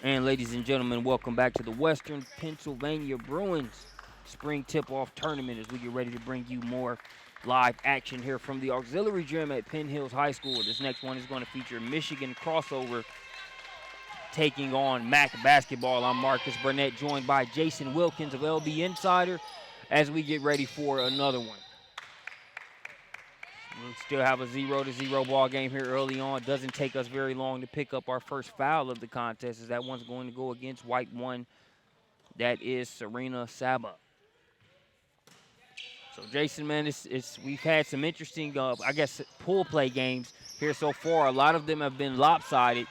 And ladies and gentlemen, welcome back to the Western Pennsylvania Bruins Spring Tip-Off Tournament as we get ready to bring you more live action here from the auxiliary gym at Penn Hills High School. This next one is going to feature Michigan crossover taking on Mac basketball. I'm Marcus Burnett, joined by Jason Wilkins of LB Insider as we get ready for another one. We still have a 0-0 ball game here early on. Doesn't take us very long to pick up our first foul of the contest, as that one's going to go against white one. That is Serena Saba. So, Jason, man, we've had some interesting, pool play games here so far. A lot of them have been lopsided.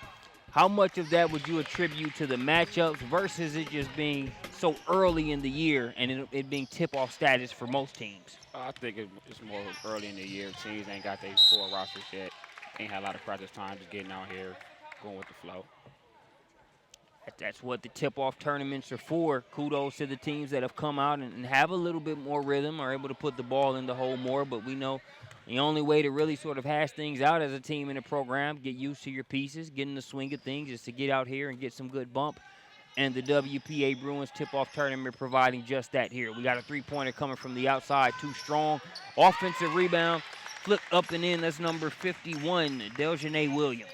How much of that would you attribute to the matchups versus it just being so early in the year and it being tip-off status for most teams? I think it's more early in the year. Teams ain't got their full rosters yet. Ain't had a lot of practice time, just getting out here, going with the flow. That's what the tip-off tournaments are for. Kudos to the teams that have come out and have a little bit more rhythm, are able to put the ball in the hole more. But we know the only way to really sort of hash things out as a team in a program, get used to your pieces, get in the swing of things, is to get out here and get some good bump. And the WPA Bruins tip-off tournament providing just that here. We got a three-pointer coming from the outside, too strong. Offensive rebound, flip up and in. That's number 51, Deljanae Williams.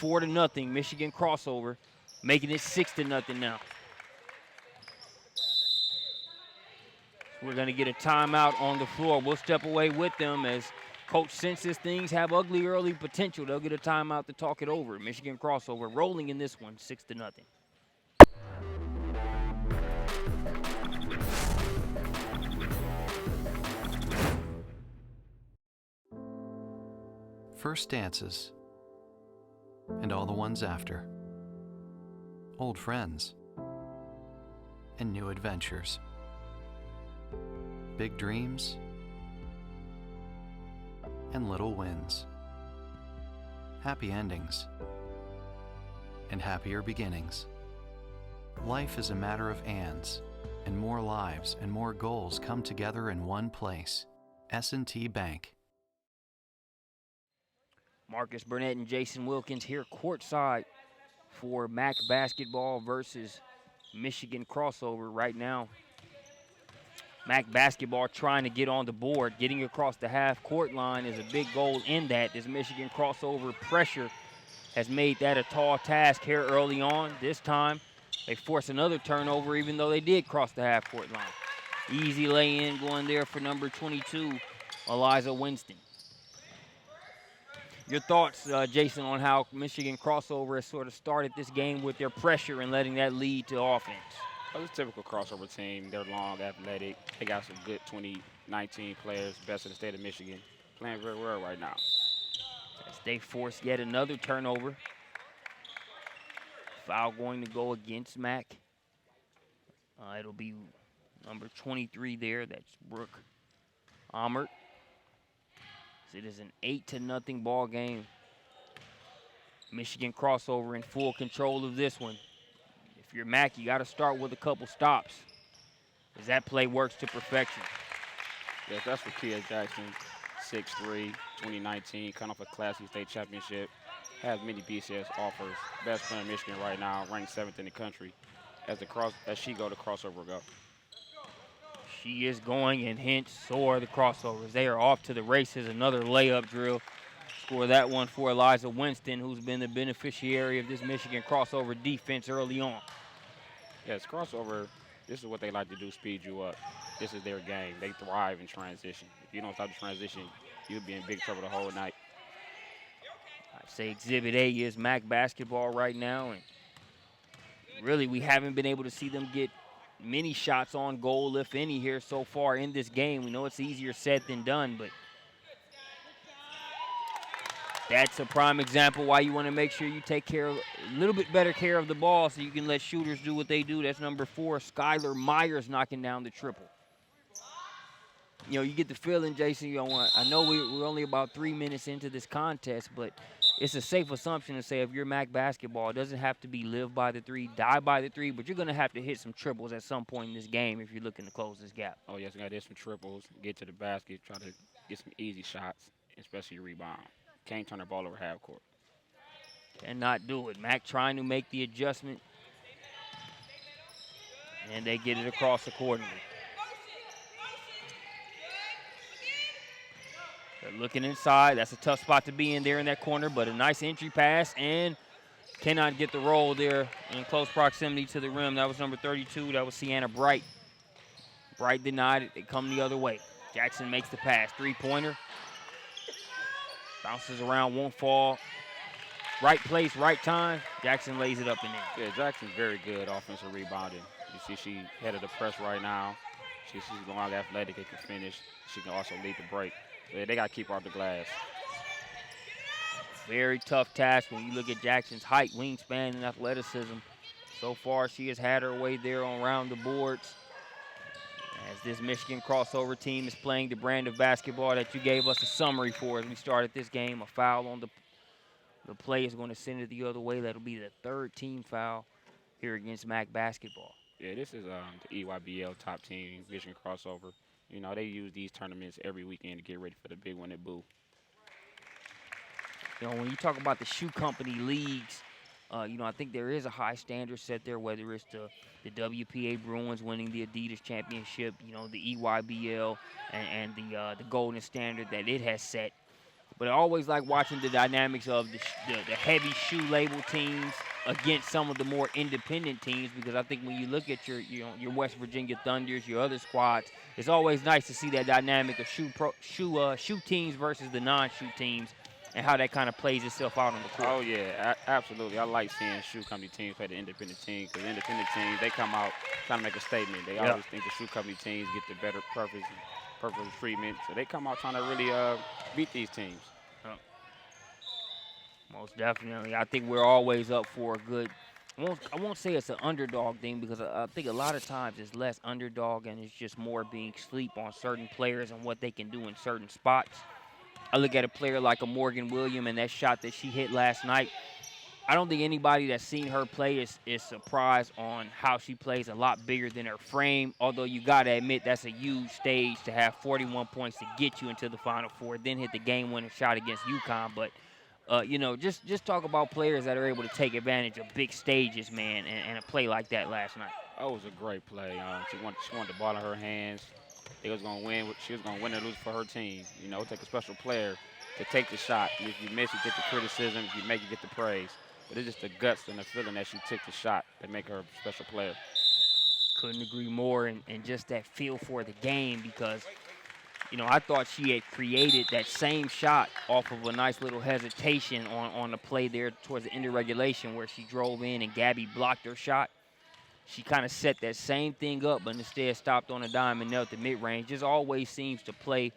4-0, Michigan crossover, making it 6-0 now. We're going to get a timeout on the floor. We'll step away with them as Coach senses things have ugly early potential. They'll get a timeout to talk it over. Michigan crossover rolling in this one, 6-0. First dances, and all the ones after. Old friends, and new adventures. Big dreams, and little wins. Happy endings, and happier beginnings. Life is a matter of ands, and more lives and more goals come together in one place. S&T Bank. Marcus Burnett and Jason Wilkins here courtside for MAC basketball versus Michigan crossover right now. MAC basketball trying to get on the board. Getting across the half-court line is a big goal in that. This Michigan crossover pressure has made that a tall task here early on. This time, they force another turnover even though they did cross the half-court line. Easy lay-in going there for number 22, Eliza Winston. Your thoughts, Jason, on how Michigan crossover has sort of started this game with their pressure and letting that lead to offense? Well, it's a typical crossover team. They're long, athletic. They got some good 2019 players, best in the state of Michigan, playing very well right now. As they force yet another turnover. Foul going to go against Mac. It'll be number 23 there. That's Brooke Amert. It is an 8-0 ball game. Michigan crossover in full control of this one. If you're Mac, you got to start with a couple stops, as that play works to perfection. Yes, that's for Kia Jackson, 6'3", 2019, coming off a Classy State Championship. Has many BCS offers. Best player in Michigan right now, ranked 7th in the country. As she go, the crossover go. She is going, and hence so are the crossovers. They are off to the races. Another layup drill. Score that one for Eliza Winston, who's been the beneficiary of this Michigan crossover defense early on. Yes, crossover, this is what they like to do, speed you up. This is their game. They thrive in transition. If you don't stop the transition, you'll be in big trouble the whole night. I'd say Exhibit A is MAC basketball right now, and really we haven't been able to see them get many shots on goal, if any, here so far in this game. We know it's easier said than done, but that's a prime example why you want to make sure you take care of a little bit better care of the ball so you can let shooters do what they do. That's number 4, Skylar Myers, knocking down the triple. You know, you get the feeling, Jason, I know we're only about 3 minutes into this contest, but it's a safe assumption to say if you're MAC basketball, it doesn't have to be live by the 3, die by the 3, but you're going to have to hit some triples at some point in this game if you're looking to close this gap. Oh, yes, you got to hit some triples, get to the basket, try to get some easy shots, especially rebound. Can't turn the ball over half court. Cannot do it. Mac trying to make the adjustment. And they get it across accordingly. They're looking inside. That's a tough spot to be in there in that corner, but a nice entry pass and cannot get the roll there in close proximity to the rim. That was number 32. That was Sienna Bright. Bright denied it. They come the other way. Jackson makes the pass. Three-pointer. Bounces around, won't fall. Right place, right time. Jackson lays it up and in. Yeah, Jackson's very good offensive rebounding. You see she head of the press right now. She's long, athletic, and can finish. She can also lead the break. So they got to keep her off the glass. Very tough task when you look at Jackson's height, wingspan, and athleticism. So far, she has had her way there on around the boards. As this Michigan crossover team is playing the brand of basketball that you gave us a summary for as we started this game. A foul on the play is going to send it the other way. That'll be the third team foul here against MAC basketball. Yeah, this is the EYBL top team, Michigan crossover. You know, they use these tournaments every weekend to get ready for the big one at Boo. You know, when you talk about the shoe company leagues, you know, I think there is a high standard set there, whether it's the WPA Bruins winning the Adidas Championship, you know, the EYBL and the golden standard that it has set. But I always like watching the dynamics of the heavy shoe label teams against some of the more independent teams, because I think when you look at your West Virginia Thunders, your other squads, it's always nice to see that dynamic of shoe teams versus the non-shoe teams and how that kind of plays itself out on the court. Oh, yeah, absolutely. I like seeing shoe company teams play the independent teams, because independent teams, they come out trying to make a statement. They always think the shoe company teams get the better purpose treatment, so they come out trying to really beat these teams. Most definitely. I think we're always up for a good, I won't say it's an underdog thing, because I think a lot of times it's less underdog and it's just more being sleep on certain players and what they can do in certain spots. I look at a player like a Morgan Williams and that shot that she hit last night. I don't think anybody that's seen her play is surprised on how she plays a lot bigger than her frame, although you got to admit that's a huge stage to have 41 points to get you into the Final Four, then hit the game-winning shot against UConn. But, you know, just talk about players that are able to take advantage of big stages, man, and a play like that last night. That was a great play. She wanted the ball in her hands. They was going to win. She was going to win or lose for her team. You know, take a special player to take the shot. And if you miss, you get the criticism. If you make, you get the praise. But it's just the guts and the feeling that she took the shot that make her a special player. Couldn't agree more, and just that feel for the game, because, you know, I thought she had created that same shot off of a nice little hesitation on the play there towards the end of regulation where she drove in and Gabby blocked her shot. She kind of set that same thing up, but instead stopped on a dime and knelt the mid-range. Just always seems to play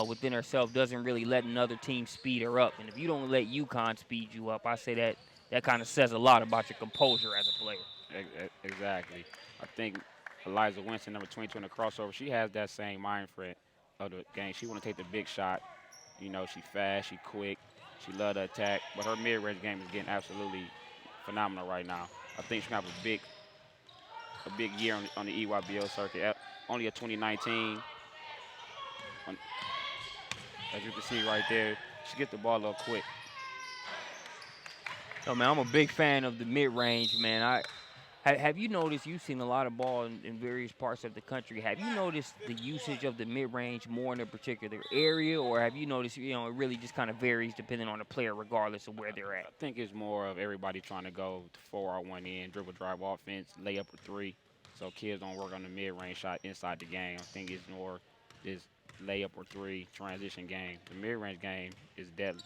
within herself, doesn't really let another team speed her up. And if you don't let UConn speed you up, I say that kind of says a lot about your composure as a player. Exactly. I think Eliza Winston, number 22 in the crossover, she has that same mind frame of the game. She want to take the big shot. You know, she fast, she quick, she love to attack. But her mid-range game is getting absolutely phenomenal right now. I think she's going to have a big year on the EYBL circuit. Only a 2019. As you can see right there, she gets the ball up quick. Oh, man, I'm a big fan of the mid-range, man. Have you noticed, you've seen a lot of ball in various parts of the country, have you noticed the usage of the mid-range more in a particular area, or have you noticed, you know, it really just kind of varies depending on the player regardless of where they're at? I think it's more of everybody trying to go to 4-on-1 end, dribble drive offense, lay up or three, so kids don't work on the mid-range shot inside the game. I think it's more this layup or three transition game. The mid-range game is deadly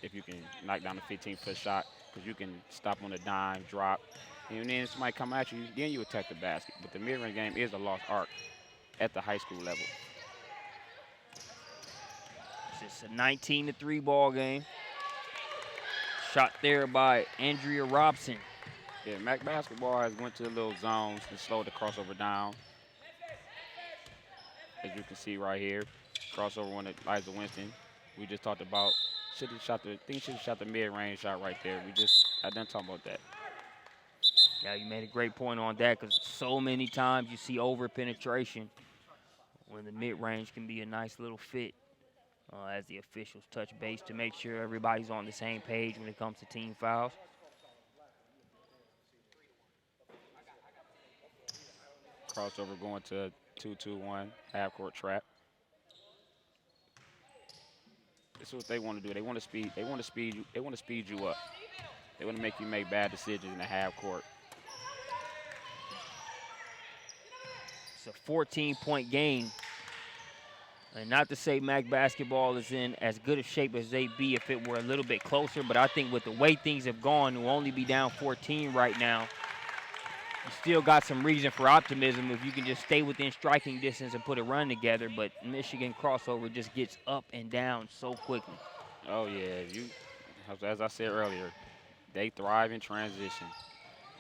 if you can knock down a 15-foot shot, because you can stop on a dime, drop, and then somebody come at you, then you attack the basket. But the mid-range game is a lost art at the high school level. It's a 19-3 ball game. Shot there by Andrea Robson. Yeah, MAC basketball has went to the little zones and slowed the crossover down. As you can see right here, crossover one at Eliza Winston. We just talked about, she should have shot the mid-range shot right there. I didn't talk about that. Yeah, you made a great point on that, because so many times you see over-penetration when the mid-range can be a nice little fit. as the officials touch base to make sure everybody's on the same page when it comes to team fouls. Crossover going to 2-2-1 half-court trap. This is what they want to do. They want to speed. They want to speed you. They want to speed you up. They want to make you make bad decisions in the half court. It's a 14-point game. And not to say Mac basketball is in as good a shape as they'd be if it were a little bit closer, but I think with the way things have gone, we'll only be down 14 right now. You still got some reason for optimism if you can just stay within striking distance and put a run together, but Michigan crossover just gets up and down so quickly. Oh, yeah. As I said earlier, they thrive in transition.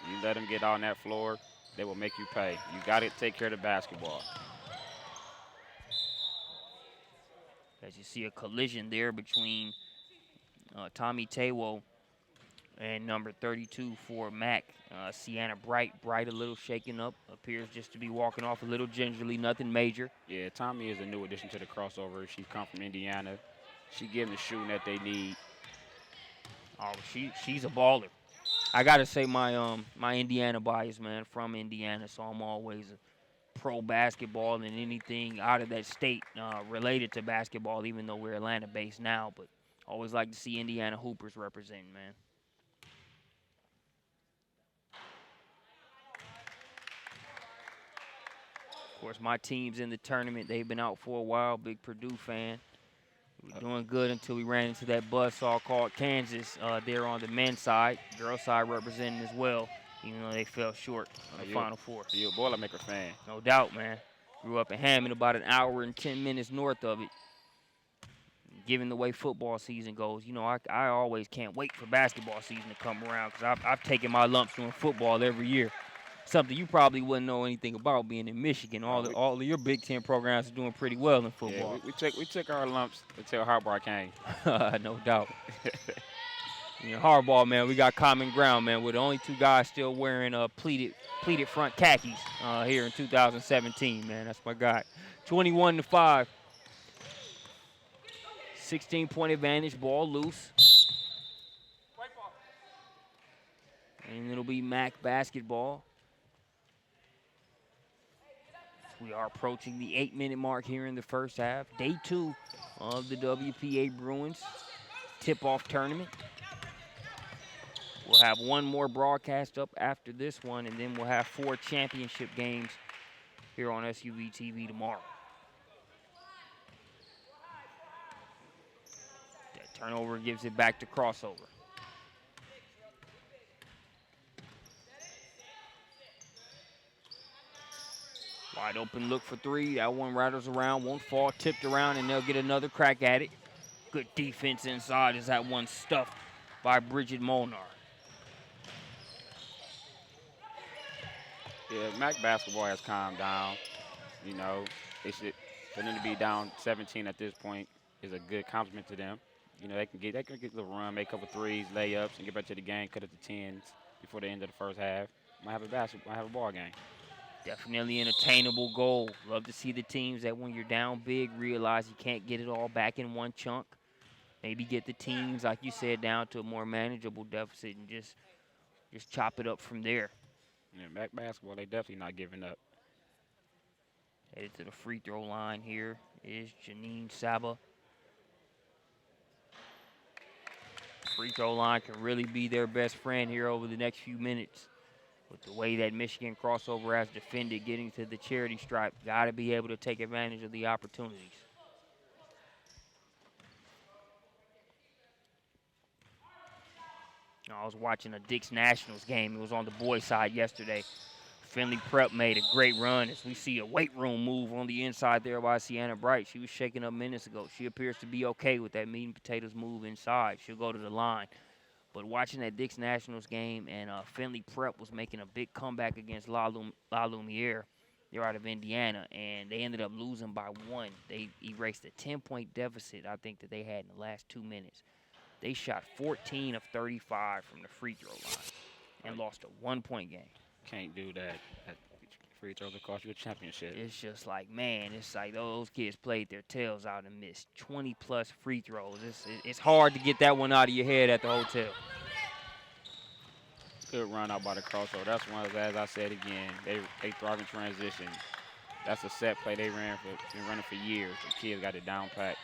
You let them get on that floor, they will make you pay. You got to take care of the basketball. As you see a collision there between Tommy Tawo and number 32 for Mac, Sienna Bright. Bright a little shaken up, appears just to be walking off a little gingerly, nothing major. Yeah, Tommy is a new addition to the crossover. She come from Indiana. She give them the shooting that they need. Oh, she's a baller. I gotta say my Indiana bias, man, from Indiana, so I'm always a pro basketball and anything out of that state related to basketball, even though we're Atlanta-based now. But always like to see Indiana Hoopers representing, man. Of course, my team's in the tournament. They've been out for a while. Big Purdue fan. We were doing good until we ran into that buzzsaw called Kansas there on the men's side. Girls' side representing as well, even though they fell short on the Final Four. You're a Boilermaker fan. No doubt, man. Grew up in Hammond, about an hour and 10 minutes north of it. Given the way football season goes, you know, I always can't wait for basketball season to come around because I've taken my lumps doing football every year. Something you probably wouldn't know anything about being in Michigan. All of your Big Ten programs are doing pretty well in football. Yeah, we took our lumps until Harbaugh came. No doubt. You know, Harbaugh, man, we got common ground, man. We're the only two guys still wearing pleated front khakis here in 2017, man. That's my guy. 21-5. 16-point advantage, ball loose. And it'll be Mac basketball. We are approaching the 8-minute mark here in the first half. Day 2 of the WPA Bruins tip-off tournament. We'll have one more broadcast up after this one, and then we'll have 4 championship games here on SUVtv tomorrow. That turnover gives it back to crossover. Wide open look for 3. That one rattles around, won't fall, tipped around, and they'll get another crack at it. Good defense inside as that one stuffed by Bridget Molnar. Yeah, Mac basketball has calmed down. You know, for them to be down 17 at this point is a good compliment to them. You know, they can get a little run, make a couple threes, layups, and get back to the game, cut it to 10s before the end of the first half. Might have a ball game. Definitely an attainable goal. Love to see the teams that when you're down big realize you can't get it all back in one chunk. Maybe get the teams, like you said, down to a more manageable deficit and just chop it up from there. Yeah, Mac basketball, they definitely not giving up. Headed to the free throw line here is Janine Saba. Free throw line can really be their best friend here over the next few minutes. With the way that Michigan crossover has defended, getting to the charity stripe, got to be able to take advantage of the opportunities. I was watching a Dix Nationals game. It was on the boys' side yesterday. Finley Prep made a great run as we see a weight room move on the inside there by Sienna Bright. She was shaking up minutes ago. She appears to be okay with that meat and potatoes move inside. She'll go to the line. But watching that Dix Nationals game, and Finley Prep was making a big comeback against La Lumiere. They're out of Indiana, and they ended up losing by 1. They erased a 10-point deficit, I think, that they had in the last 2 minutes. They shot 14 of 35 from the free throw line and lost a 1-point game. Can't do that. Free throws will cost you a championship. It's just like, man, it's like those kids played their tails out and missed 20-plus free throws. It's hard to get that one out of your head at the hotel. Good run out by the crossover. That's one, as I said again, they thrive in transition. That's a set play been running for years. The kids got it down pat.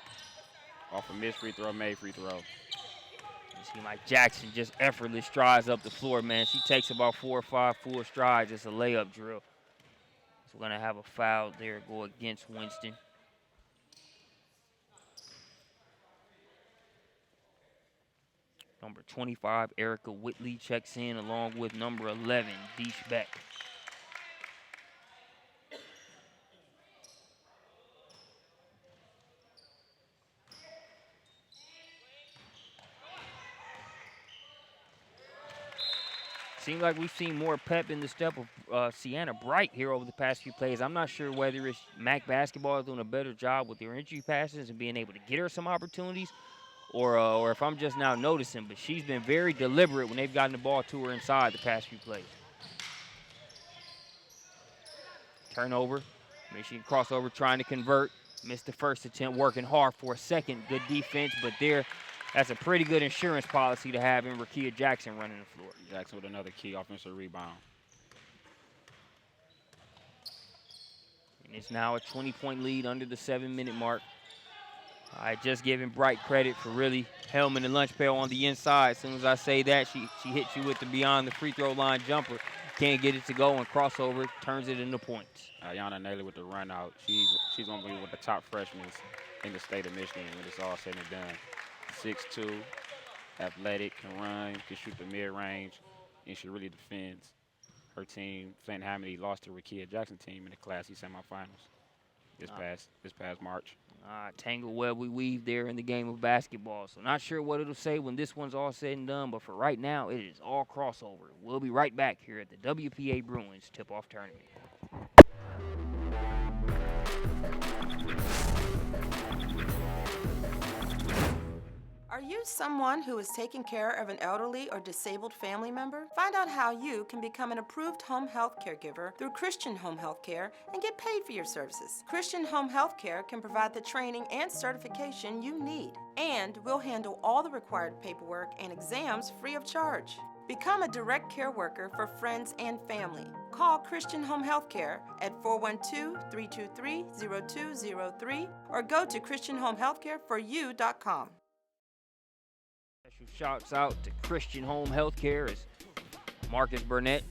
Off a missed free throw, made free throw. You see Mike Jackson just effortless strides up the floor, man. She takes about 4 or 5 full strides. It's a layup drill. So we're going to have a foul there go against Winston. Number 25, Erica Whitley checks in along with number 11, Deesh Beck. Seems like we've seen more pep in the step of Sienna Bright here over the past few plays. I'm not sure whether it's Mac basketball doing a better job with their entry passes and being able to get her some opportunities, or if I'm just now noticing. But she's been very deliberate when they've gotten the ball to her inside the past few plays. Turnover. Michigan crossover trying to convert. Missed the first attempt, working hard for a second. Good defense, but that's a pretty good insurance policy to have in Rakia Jackson running the floor. Jackson with another key offensive rebound. And it's now a 20-point lead under the 7-minute mark. I just giving Bright credit for really helming the lunch pail on the inside. As soon as I say that, she hits you with the beyond the free throw line jumper. Can't get it to go, and crossover turns it into points. Ayanna Naylor with the run out. She's going to be one of the top freshmen in the state of Michigan when it's all said and done. 6'2", athletic, can run, can shoot the mid-range, and she really defends. Her team, Flint Hamady, lost to Rakia Jackson team in the Class E semifinals this past March. Tangle web we weave there in the game of basketball. So not sure what it'll say when this one's all said and done, but for right now, it is all crossover. We'll be right back here at the WPA Bruins tip-off tournament. Are you someone who is taking care of an elderly or disabled family member? Find out how you can become an approved home health caregiver through Christian Home Health Care and get paid for your services. Christian Home Health Care can provide the training and certification you need, and we'll handle all the required paperwork and exams free of charge. Become a direct care worker for friends and family. Call Christian Home Health Care at 412-323-0203 or go to ChristianHomeHealthCareForYou.com. Special shouts out to Christian Home Healthcare as Marcus Burnett,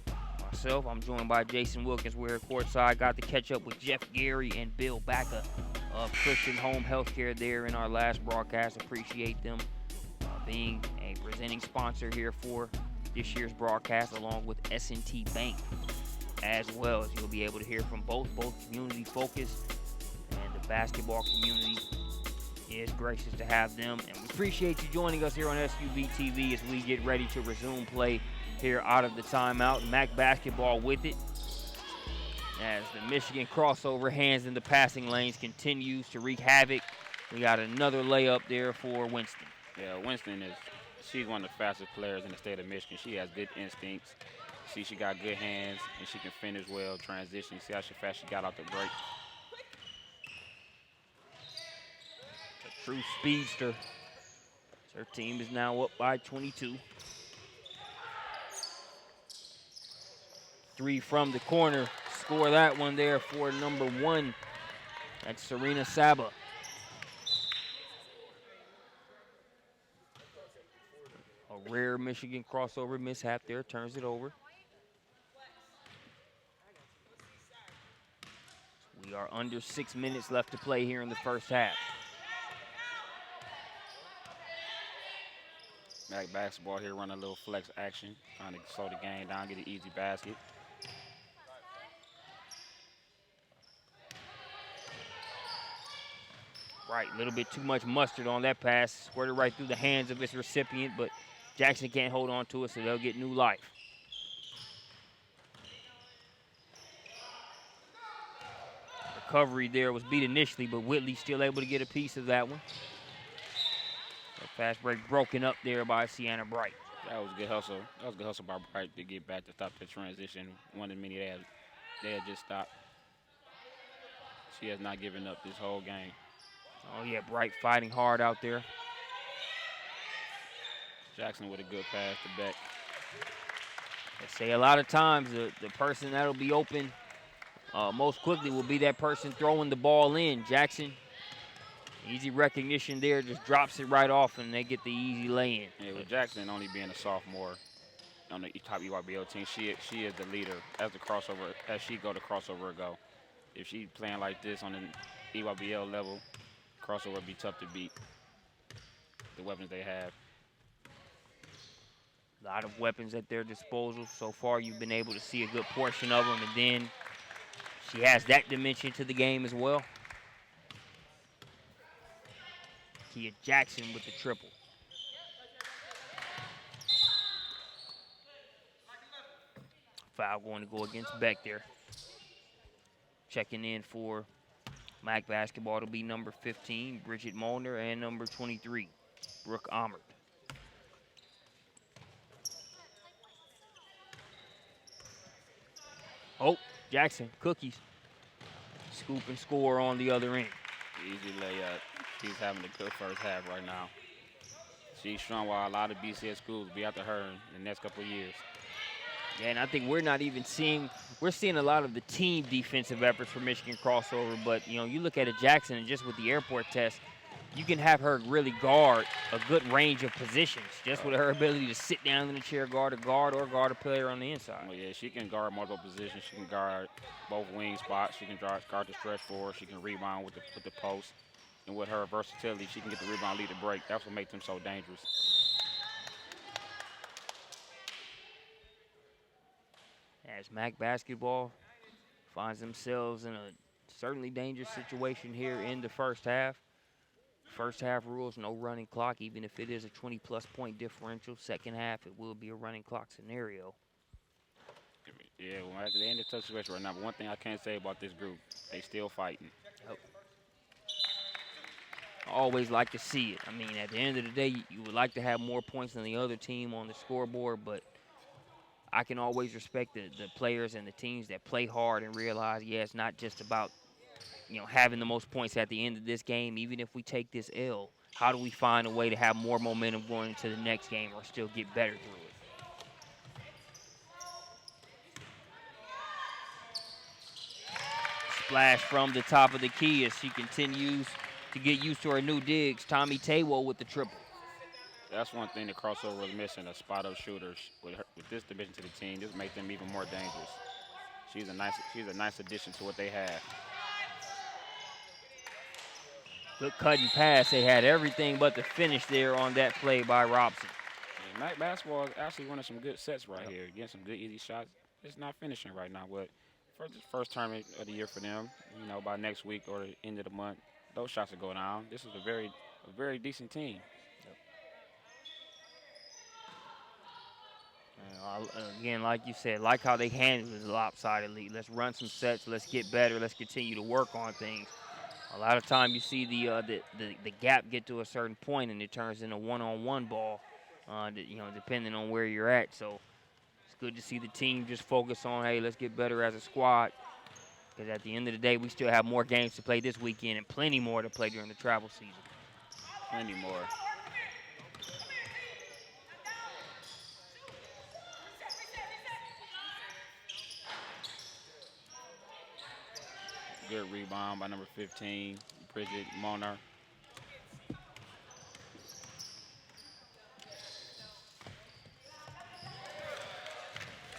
myself. I'm joined by Jason Wilkins. We're courtside. Got to catch up with Jeff Gary and Bill Bacca of Christian Home Healthcare there in our last broadcast. Appreciate them being a presenting sponsor here for this year's broadcast, along with S&T Bank as well. As you'll be able to hear from both community focused, and the basketball community is gracious to have them, and we appreciate you joining us here on SUVtv as we get ready to resume play here out of the timeout. Mac basketball with it as the Michigan crossover hands in the passing lanes continues to wreak havoc. We got another layup there for Winston. Yeah, Winston she's one of the fastest players in the state of Michigan. She has good instincts. She got good hands, and she can finish well, transition. See how fast she got out the break. True speedster. Her team is now up by 22. 3 from the corner. Score that one there for number 1. That's Serena Saba. A rare Michigan crossover mishap there. Turns it over. We are under 6 minutes left to play here in the first half. Mac basketball here, running a little flex action, trying to slow the game down, get an easy basket. Right, a little bit too much mustard on that pass. Squirted right through the hands of its recipient, but Jackson can't hold on to it, so they'll get new life. Recovery there was beat initially, but Whitley still able to get a piece of that one. That fast break broken up there by Sienna Bright. That was good hustle. That was good hustle by Bright to get back to stop the transition. One of the many they had just stopped. She has not given up this whole game. Oh, yeah, Bright fighting hard out there. Jackson with a good pass to Beck. They say a lot of times the person that'll be open most quickly will be that person throwing the ball in. Jackson, easy recognition there, just drops it right off, and they get the easy lay-in. Yeah, with Jackson only being a sophomore on the top EYBL team, she is the leader as she go to crossover go. If she playing like this on the EYBL level, crossover would be tough to beat. The weapons they have. A lot of weapons at their disposal. So far, you've been able to see a good portion of them, and then she has that dimension to the game as well. Kia Jackson with the triple. Foul going to go against Beck there. Checking in for MAC basketball to be number 15, Bridget Molnar, and number 23, Brooke Amert. Oh, Jackson, cookies. Scoop and score on the other end. Easy layup. She's having a good first half right now. She's showing why a lot of BCS schools will be after her in the next couple of years. Yeah, and I think we're not even seeing – we're seeing a lot of the team defensive efforts for Michigan crossover. But, you know, you look at a Jackson and just with the airport test, you can have her really guard a good range of positions just with her ability to sit down in the chair, guard a guard a player on the inside. Well, yeah, she can guard multiple positions. She can guard both wing spots. She can guard the stretch forward. She can rebound with the post. And with her versatility, she can get the rebound, lead the break. That's what makes them so dangerous. As MAC basketball finds themselves in a certainly dangerous situation here in the first half. First half rules, no running clock, even if it is a 20-plus point differential. Second half, it will be a running clock scenario. Yeah, well, they're in a tough situation right now. But one thing I can't say about this group, they still fighting. Yep. I always like to see it. I mean, at the end of the day, you would like to have more points than the other team on the scoreboard, but I can always respect the players and the teams that play hard and realize, yeah, it's not just about, you know, having the most points at the end of this game. Even if we take this L, how do we find a way to have more momentum going into the next game or still get better through it? Splash from the top of the key as she continues to get used to her new digs. Tommy Tawo with the triple. That's one thing the crossover is missing, a spot-up shooter. With this division to the team, this makes them even more dangerous. She's a nice addition to what they have. Good cut and pass. They had everything but the finish there on that play by Robson. Yeah, MAC basketball is actually winning some good sets right here. Getting some good easy shots. It's not finishing right now, but for the first tournament of the year for them, you know, by next week or the end of the month, those shots will go down. This is a very decent team. Again, like you said, like how they handled it lopsidedly. Let's run some sets. Let's get better. Let's continue to work on things. A lot of time you see the gap get to a certain point and it turns into one-on-one ball, you know, depending on where you're at. So it's good to see the team just focus on, hey, let's get better as a squad. Because at the end of the day, we still have more games to play this weekend and plenty more to play during the travel season. Plenty more. Good rebound by number 15, Bridget Molnar.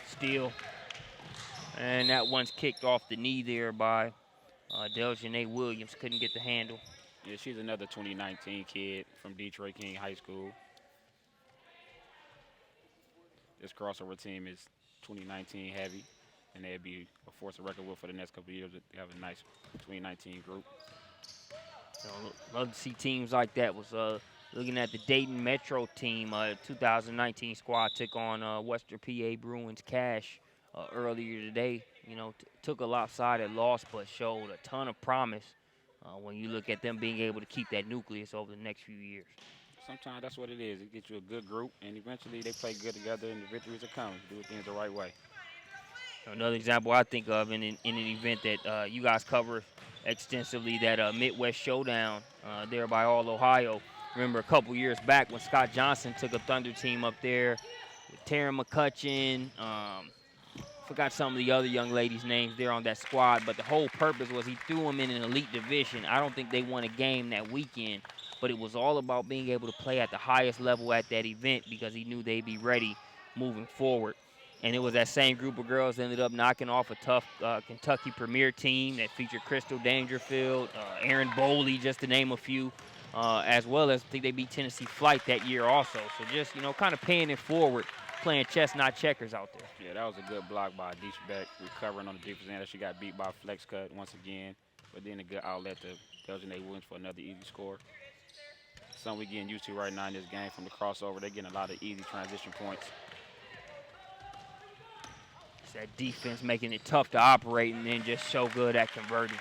Steal. And that one's kicked off the knee there by Deljanae Williams. Couldn't get the handle. Yeah, she's another 2019 kid from Detroit King High School. This crossover team is 2019 heavy, and they'll be a force to reckon with for the next couple of years. They have a nice 2019 group. So, love to see teams like that. Was looking at the Dayton Metro team, 2019 squad took on Western PA Bruins Cash earlier today. You know, took a lopsided loss, but showed a ton of promise when you look at them being able to keep that nucleus over the next few years. Sometimes that's what it is. It gets you a good group, and eventually they play good together, and the victories are coming. Do things the right way. Another example I think of in an event that you guys cover extensively, that Midwest Showdown there by All Ohio. Remember a couple years back when Scott Johnson took a Thunder team up there with Taryn McCutcheon. Forgot some of the other young ladies' names there on that squad, but the whole purpose was he threw them in an elite division. I don't think they won a game that weekend, but it was all about being able to play at the highest level at that event because he knew they'd be ready moving forward. And it was that same group of girls that ended up knocking off a tough Kentucky Premier team that featured Crystal Dangerfield, Aaron Bowley, just to name a few, as well as I think they beat Tennessee Flight that year also. So just, kind of paying it forward, playing chess, not checkers out there. Yeah, that was a good block by Deesh Beck, recovering on the defense end. She got beat by a flex cut once again, but then a good outlet to Deljanae Williams for another easy score. Something we're getting used to right now in this game from the crossover. They're getting a lot of easy transition points. It's that defense making it tough to operate and then just so good at converting.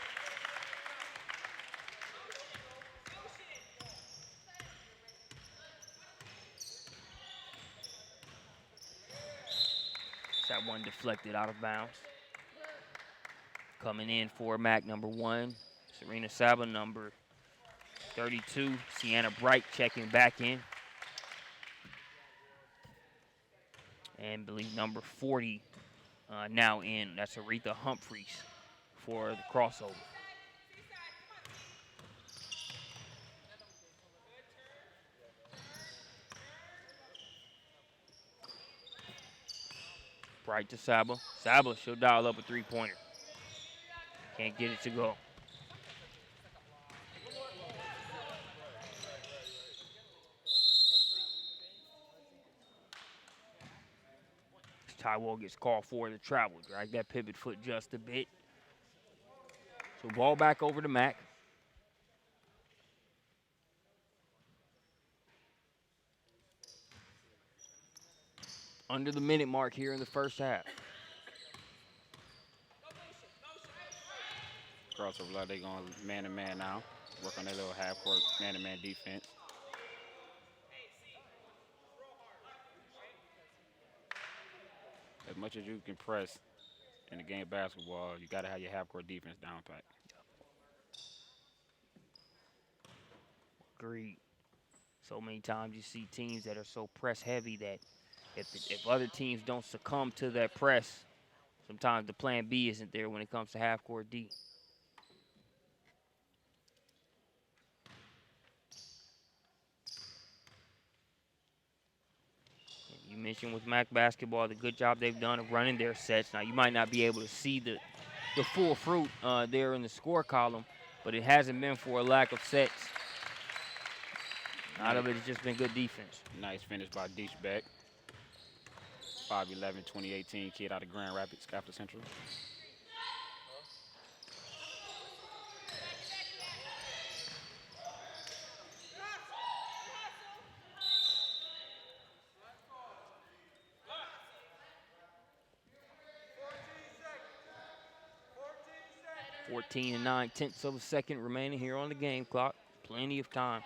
That one deflected out of bounds. Coming in for MAC number 1, Serena Saba number 32. Sienna Bright checking back in. And I believe number 40 now in. That's Aretha Humphreys for the crossover. Bright to Saba. Saba, she'll dial up a three-pointer. Can't get it to go. Tywell gets called for the travel. Drag that pivot foot just a bit. So ball back over to Mac. Under the minute mark here in the first half. Crossover, they're going man-to-man now. Work on their little half-court man-to-man defense. As much as you can press in the game of basketball, you got to have your half-court defense down pat. Agreed. So many times you see teams that are so press-heavy that if other teams don't succumb to that press, sometimes the plan B isn't there when it comes to half-court D. You mentioned with MAC basketball the good job they've done of running their sets. Now, you might not be able to see the full fruit there in the score column, but it hasn't been for a lack of sets. A lot of it has just been good defense. Nice finish by Deesh Beck. 5'11", 2018 kid out of Grand Rapids, Capital Central. .14 9/10 of a second remaining here on the game clock. Plenty of time.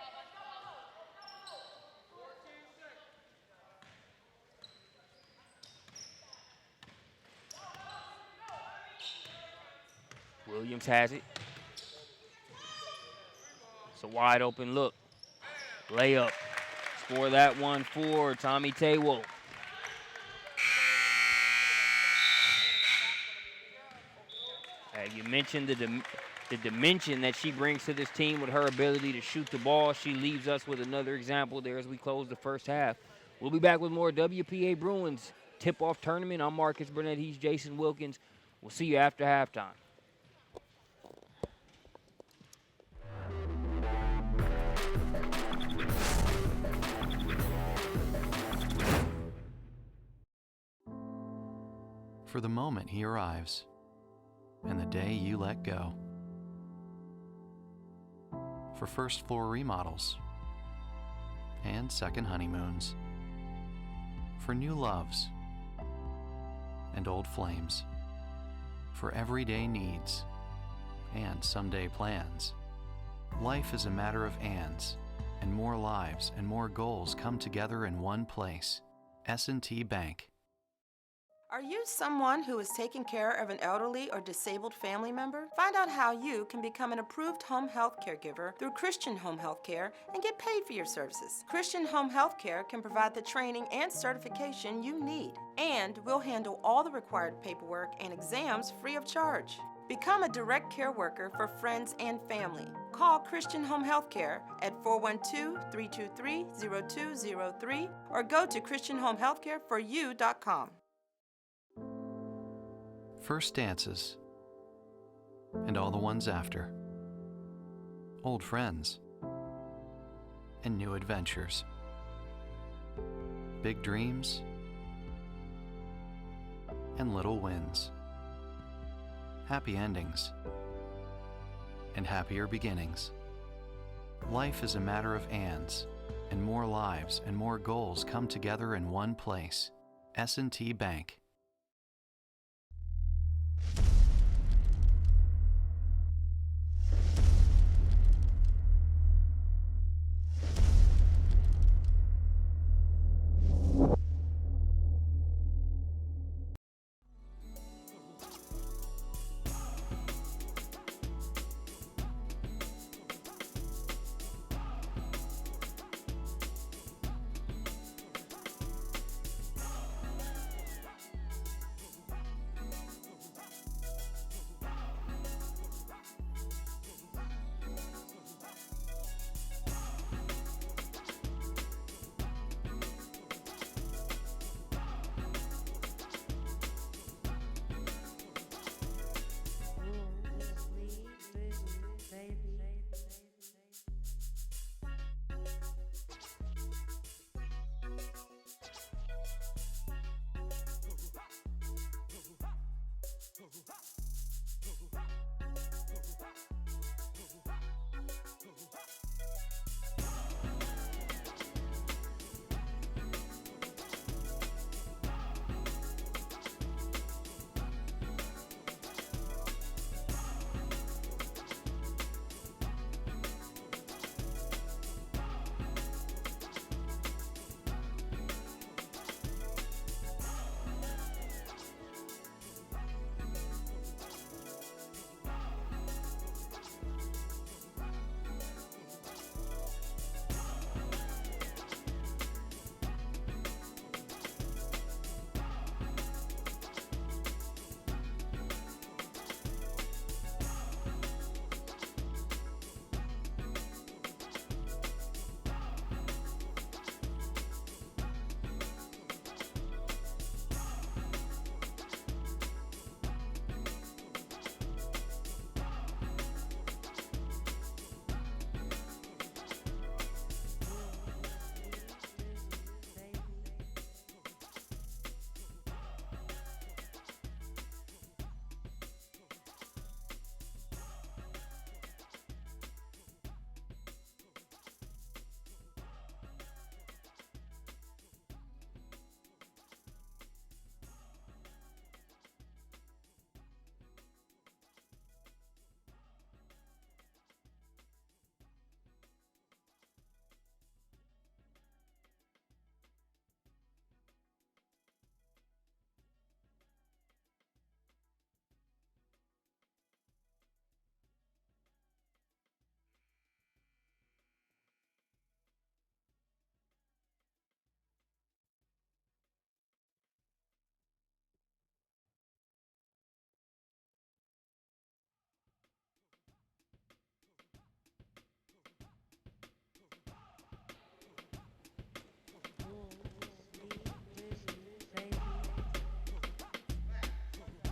Williams has it. It's a wide open look. Layup. Score that one for Tommy Taiwo. You mentioned the dimension that she brings to this team with her ability to shoot the ball. She leaves us with another example there as we close the first half. We'll be back with more WPA Bruins tip-off tournament. I'm Marcus Burnett. He's Jason Wilkins. We'll see you after halftime. For the moment he arrives, and the day you let go. For first floor remodels and second honeymoons. For new loves and old flames. For everyday needs and someday plans. Life is a matter of ands, and more lives and more goals come together in one place. S&T Bank. Are you someone who is taking care of an elderly or disabled family member? Find out how you can become an approved home health caregiver through Christian Home Health Care and get paid for your services. Christian Home Health Care can provide the training and certification you need, and we'll handle all the required paperwork and exams free of charge. Become a direct care worker for friends and family. Call Christian Home Health Care at 412-323-0203 or go to christianhomehealthcareforyou.com. First dances, and all the ones after. Old friends, and new adventures. Big dreams, and little wins. Happy endings, and happier beginnings. Life is a matter of ands, and more lives and more goals come together in one place. S&T Bank.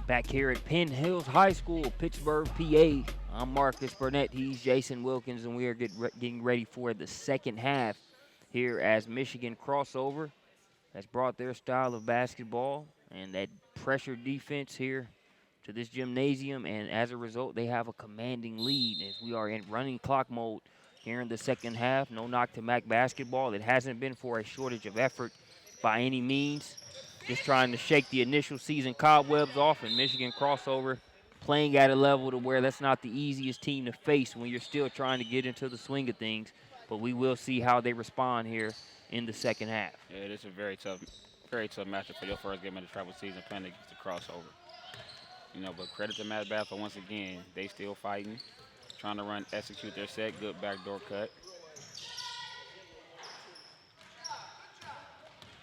Back here at Penn Hills High School, Pittsburgh, PA. I'm Marcus Burnett. He's Jason Wilkins, and we are getting ready for the second half here as Michigan crossover has brought their style of basketball and that pressure defense here to this gymnasium, and as a result, they have a commanding lead as we are in running clock mode here in the second half. No knock to MAC basketball. It hasn't been for a shortage of effort by any means. Just trying to shake the initial season cobwebs off, and Michigan crossover playing at a level to where that's not the easiest team to face when you're still trying to get into the swing of things. But we will see how they respond here in the second half. Yeah, it is a very tough very tough matchup for your first game of the travel season playing against the crossover. You know, but credit to Matt Bassel once again. They still fighting, trying to execute their set. Good backdoor cut.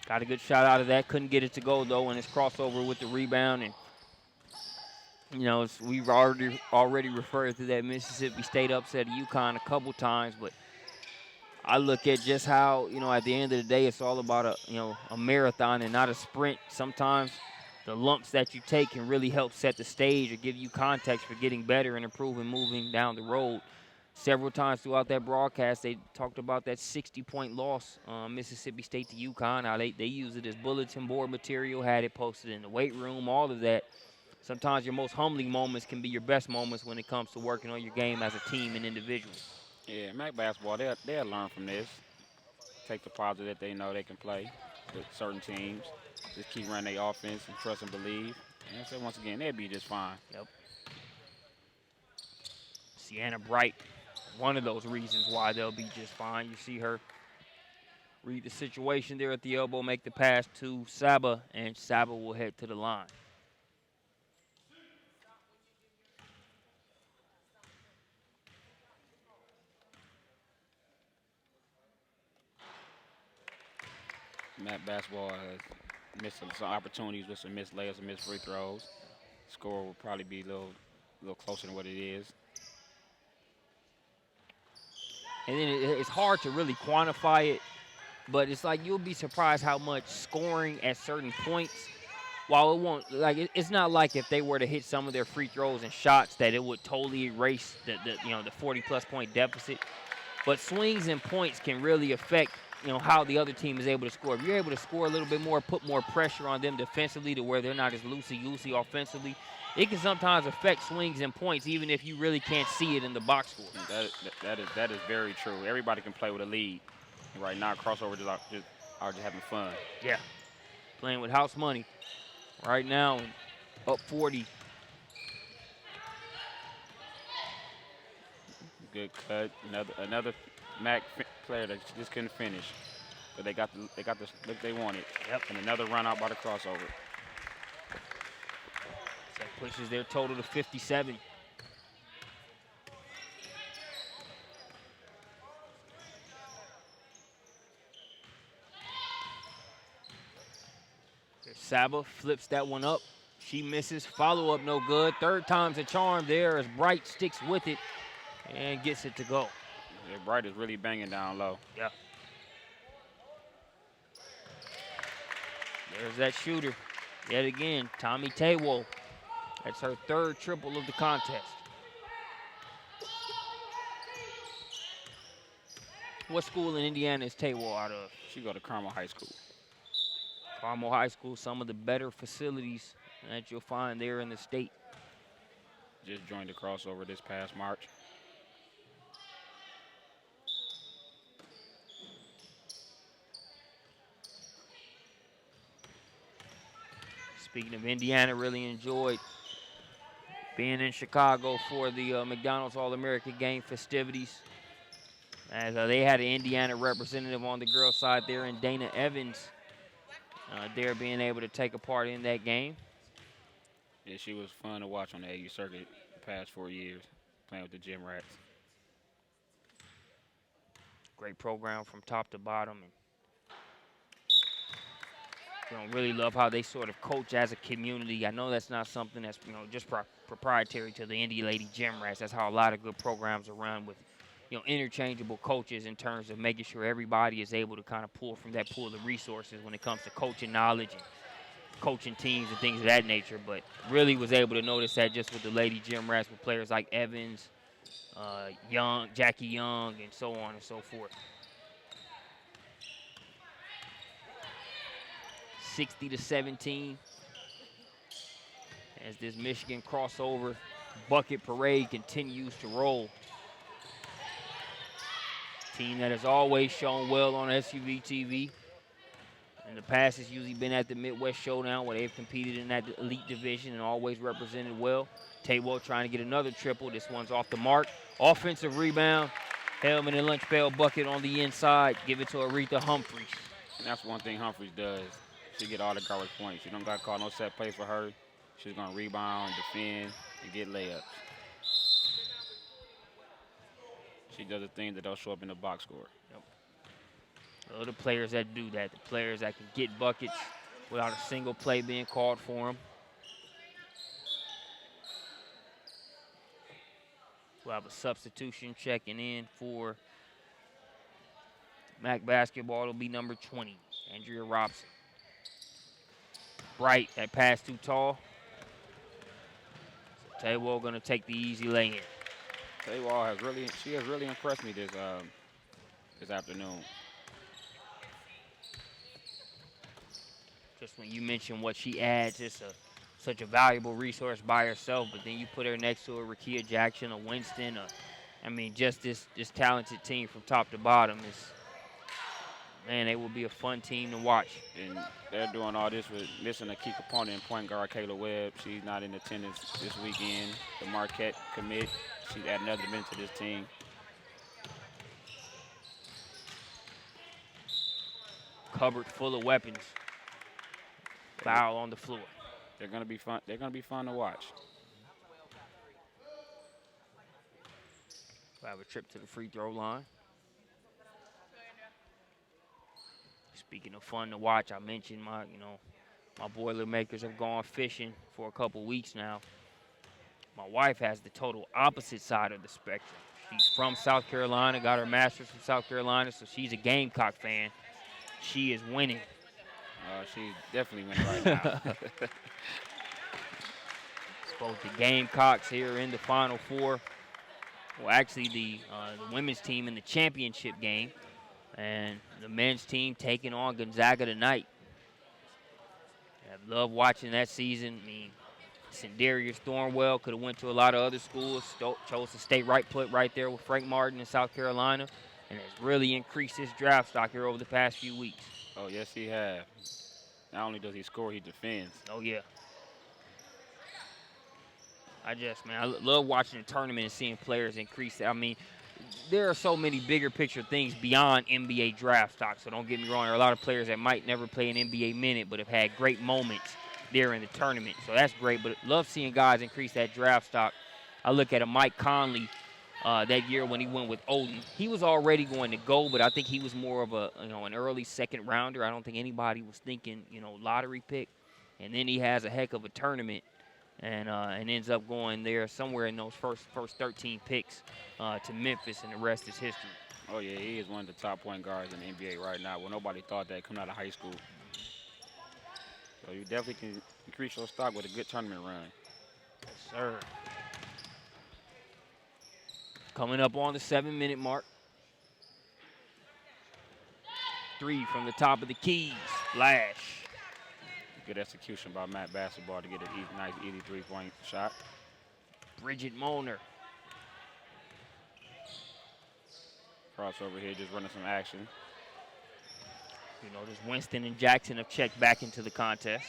Got a good shot out of that. Couldn't get it to go, though, and it's crossover with the rebound. And, you know, we've already referred to that Mississippi State upset of UConn a couple times, but I look at just how, you know, at the end of the day, it's all about a marathon and not a sprint. Sometimes the lumps that you take can really help set the stage or give you context for getting better and improving moving down the road. Several times throughout that broadcast, they talked about that 60-point loss, Mississippi State to UConn. How they use it as bulletin board material, had it posted in the weight room, all of that. Sometimes your most humbling moments can be your best moments when it comes to working on your game as a team and individual. Yeah, Mac basketball, they'll learn from this. Take the positive that they know they can play with certain teams. Just keep running their offense and trust and believe. And so once again, they'll be just fine. Yep. Sienna Bright, one of those reasons why they'll be just fine. You see her read the situation there at the elbow, make the pass to Saba, and Saba will head to the line. Matt basketball has missed some opportunities with some missed layups and missed free throws. Score will probably be a little closer than what it is. And then it's hard to really quantify it, but it's like you'll be surprised how much scoring at certain points, while it won't, like it's not like if they were to hit some of their free throws and shots that it would totally erase the 40-plus point deficit. But swings and points can really affect, how the other team is able to score. If you're able to score a little bit more, put more pressure on them defensively to where they're not as loosey-goosey offensively, it can sometimes affect swings and points even if you really can't see it in the box score. That is very true. Everybody can play with a lead. Right now, crossover just having fun. Yeah, playing with house money. Right now, up 40. Good cut. Another MAC player that just couldn't finish, but they got the look they wanted. Yep. And another run out by the crossover. That pushes their total to 57. Saba flips that one up. She misses. Follow-up no good. Third time's a charm there as Bright sticks with it and gets it to go. Yeah, Bright is really banging down low. Yeah. There's that shooter. Yet again, Tommy Tawo. That's her third triple of the contest. What school in Indiana is Tawo out of? She go to Carmel High School. Carmel High School, some of the better facilities that you'll find there in the state. Just joined the crossover this past March. Speaking of Indiana, really enjoyed being in Chicago for the McDonald's All-American Game festivities. As they had an Indiana representative on the girls' side there, and Dana Evans there being able to take a part in that game. Yeah, she was fun to watch on the AU circuit the past 4 years, playing with the Gym Rats. Great program from top to bottom. And really love how they sort of coach as a community. I know that's not something that's just proprietary to the Indy Lady Gym Rats. That's how a lot of good programs are run, with interchangeable coaches in terms of making sure everybody is able to kind of pull from that pool of resources when it comes to coaching knowledge and coaching teams and things of that nature. But really was able to notice that just with the Lady Gym Rats with players like Evans, Young, Jackie Young, and so on and so forth. 60-17 as this Michigan crossover bucket parade continues to roll. Team that has always shown well on SUVtv. In the past, it's usually been at the Midwest Showdown where they've competed in that elite division and always represented well. Tawo trying to get another triple. This one's off the mark. Offensive rebound. Hellman and Lunchpail bucket on the inside. Give it to Aretha Humphreys. And that's one thing Humphreys does. She get all the garbage points. You don't got to call no set plays for her. She's going to rebound, defend, and get layups. She does the things that don't show up in the box score. Yep. The players that do that, the players that can get buckets without a single play being called for them. We'll have a substitution checking in for Mac basketball. It'll be number 20, Andrea Robson. Bright, that pass too tall. So Taywell going to take the easy lay-in. Taywell has really impressed me this afternoon. Just when you mentioned what she adds, it's such a valuable resource by herself, but then you put her next to a Rakia Jackson, a Winston, just this talented team from top to bottom is, man, they will be a fun team to watch. And they're doing all this with missing a key component in point guard Kayla Webb. She's not in attendance this weekend. The Marquette commit, she's adding another dimension to this team. Cupboard full of weapons. Foul on the floor. They're gonna be fun. They're gonna be fun to watch. We'll have a trip to the free throw line. Speaking of fun to watch, I mentioned my Boilermakers have gone fishing for a couple weeks now. My wife has the total opposite side of the spectrum. She's from South Carolina, got her master's from South Carolina, so she's a Gamecock fan. She is winning. She's definitely winning right now. It's both the Gamecocks here in the Final Four. Well, actually, the women's team in the championship game, and the men's team taking on Gonzaga tonight. I love watching that season. I mean, Sindarius Thornwell could have went to a lot of other schools, chose to stay put right there with Frank Martin in South Carolina, and has really increased his draft stock here over the past few weeks. Oh, yes, he has. Not only does he score, he defends. Oh, yeah. I love watching the tournament and seeing players increase. I mean, there are so many bigger picture things beyond NBA draft stock, so don't get me wrong. There are a lot of players that might never play an NBA minute but have had great moments there in the tournament, so that's great. But love seeing guys increase that draft stock. I look at a Mike Conley that year when he went with Olden. He was already going to go, but I think he was more of an early second rounder. I don't think anybody was thinking, lottery pick. And then he has a heck of a tournament and ends up going there somewhere in those first 13 picks to Memphis, and the rest is history. Oh, yeah, he is one of the top point guards in the NBA right now. Well, nobody thought that coming out of high school. So you definitely can increase your stock with a good tournament run. Yes, sir. Coming up on the 7-minute mark. 3 from the top of the key. Splash. Good execution by Matt Basketball to get a nice, easy three-point shot. Bridget Molnar. Crossover here, just running some action. Does Winston and Jackson have checked back into the contest.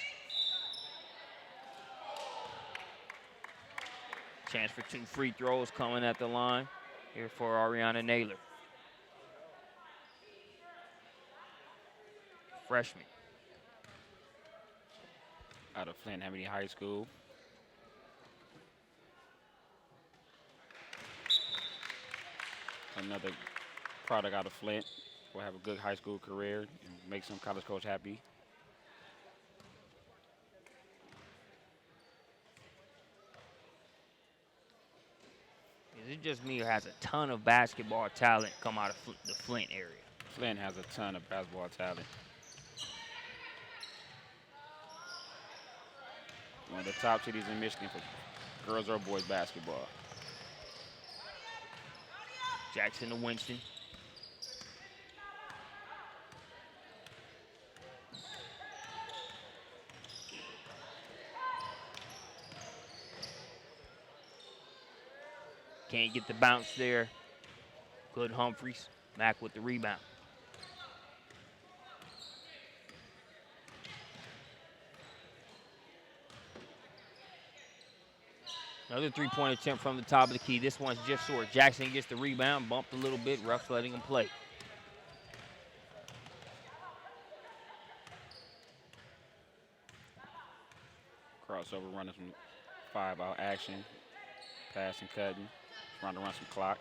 Chance for 2 free throws coming at the line here for Ariana Naylor. Freshman. Out of Flint Hamilton High School. Another product out of Flint. Will have a good high school career and make some college coach happy. Is it just me, or has a ton of basketball talent come out of the Flint area? Flint has a ton of basketball talent. One of the top cities in Michigan for girls or boys basketball. Jackson to Winston. Can't get the bounce there. Good Humphreys. Mack with the rebound. Another three-point attempt from the top of the key. This one's just short. Jackson gets the rebound, bumped a little bit. Refs letting him play. Crossover, running some 5-out action, passing, cutting, trying to run some clock.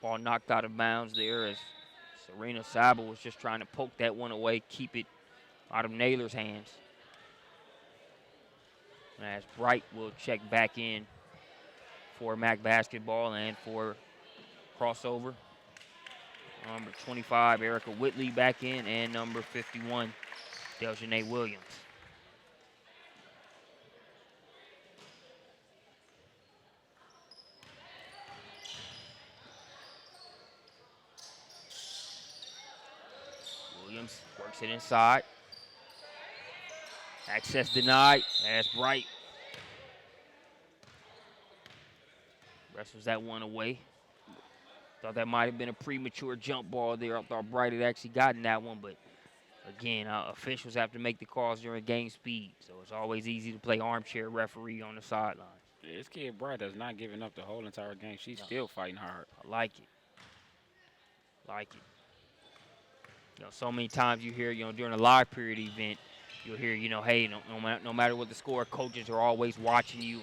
Ball knocked out of bounds there as Serena Saba was just trying to poke that one away, keep it out of Naylor's hands. And as Bright will check back in for Mac basketball and for crossover. Number 25, Erica Whitley back in, and number 51, Deljanae Williams. Williams works it inside. Access denied as Bright wrestles that one away. Thought that might have been a premature jump ball there. I thought Bright had actually gotten that one, but again, officials have to make the calls during game speed, so it's always easy to play armchair referee on the sideline. Yeah, this kid Bright is not giving up the whole entire game. She's still fighting hard. I like it. Like it. You know, so many times you hear, during a live period event, you'll hear, hey, no matter what the score, coaches are always watching you,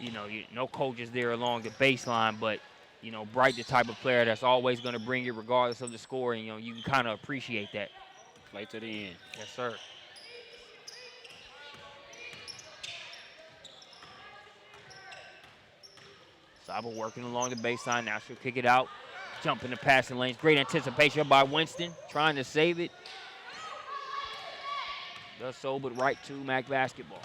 and no coaches there along the baseline, but Bright, the type of player that's always going to bring it regardless of the score, and you can kind of appreciate that. Play to the end. Yes, sir. Saba working along the baseline. Now she'll kick it out. Jump in the passing lanes. Great anticipation by Winston, trying to save it. Does so, but right to Mac basketball.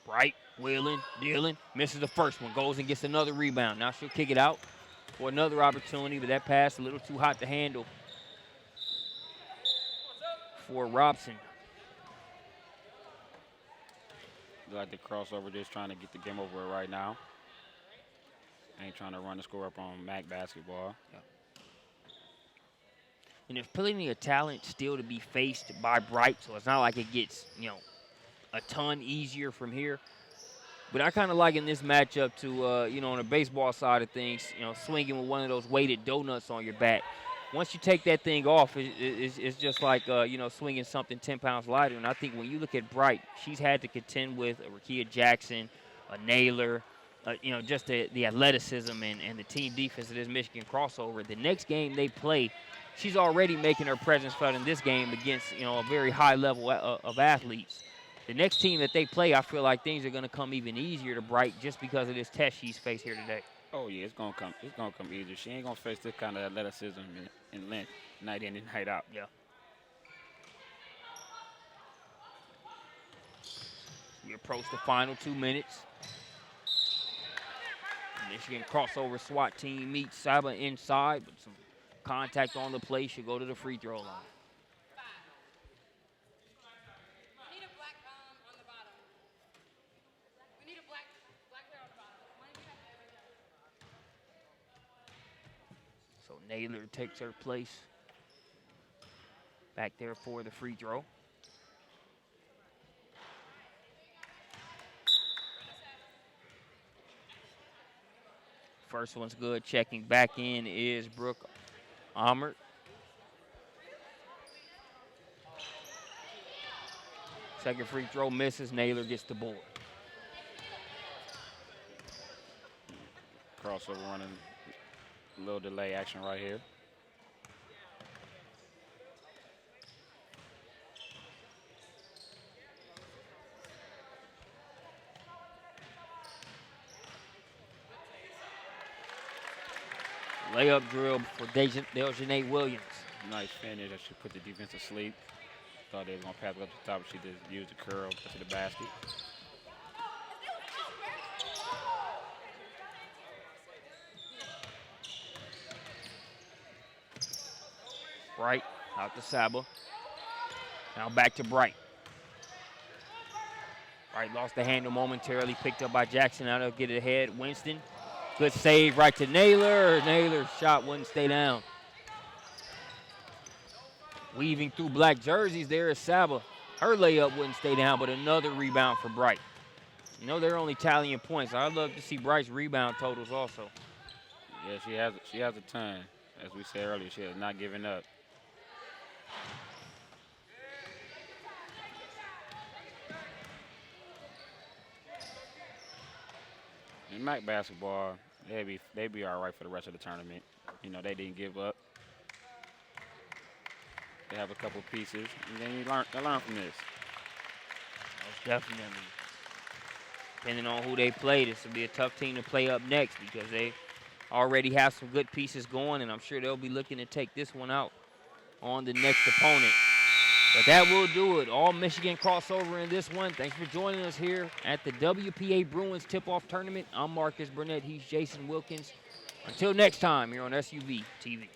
Bright, wheeling, dealing, misses the first one, goes and gets another rebound. Now she'll kick it out for another opportunity, but that pass a little too hot to handle for Robson. Like the crossover, just trying to get the game over right now. Ain't trying to run the score up on Mac basketball. Yep. And there's plenty of talent still to be faced by Bright, so it's not like it gets, a ton easier from here. But I kind of like in this matchup to, on the baseball side of things, swinging with one of those weighted donuts on your bat. Once you take that thing off, it's just like, swinging something 10 pounds lighter. And I think when you look at Bright, she's had to contend with a Rakia Jackson, a Naylor, just the athleticism and the team defense of this Michigan crossover. The next game they play, she's already making her presence felt in this game against, a very high level of athletes. The next team that they play, I feel like things are going to come even easier to Bright just because of this test she's faced here today. Oh yeah, it's gonna come. It's gonna come easier. She ain't gonna face this kind of athleticism and length night in and night out. Yeah. We approach the final 2 minutes. Michigan crossover SWAT team meets Saba inside, but some contact on the play. Should go to the free throw line. So Naylor takes her place back there for the free throw. First one's good. Checking back in is Brooke Amert. Second free throw misses. Naylor gets the board. Crossover running. A little delay action right here. Layup drill for Deljanae Williams. Nice finish. That should put the defense to sleep. Thought they was going to pass it up the top. She just used the curl to the basket. Bright out to Saba. Now back to Bright. Bright lost the handle momentarily, picked up by Jackson. Now they'll get it ahead. Winston, good save right to Naylor. Naylor's shot wouldn't stay down. Weaving through black jerseys, there is Saba. Her layup wouldn't stay down, but another rebound for Bright. I know they're only tallying points. I'd love to see Bryce rebound totals also. Yeah, she has a ton. As we said earlier, she has not given up. In MAC basketball, they be all right for the rest of the tournament. You know, they didn't give up. They have a couple pieces, and then they learn from this. Most definitely. Depending on who they play, this will be a tough team to play up next because they already have some good pieces going, and I'm sure they'll be looking to take this one out on the next opponent. But that will do it. All Michigan crossover in this one. Thanks for joining us here at the WPA Bruins Tip-Off Tournament. I'm Marcus Burnett. He's Jason Wilkins. Until next time, here on SUV TV.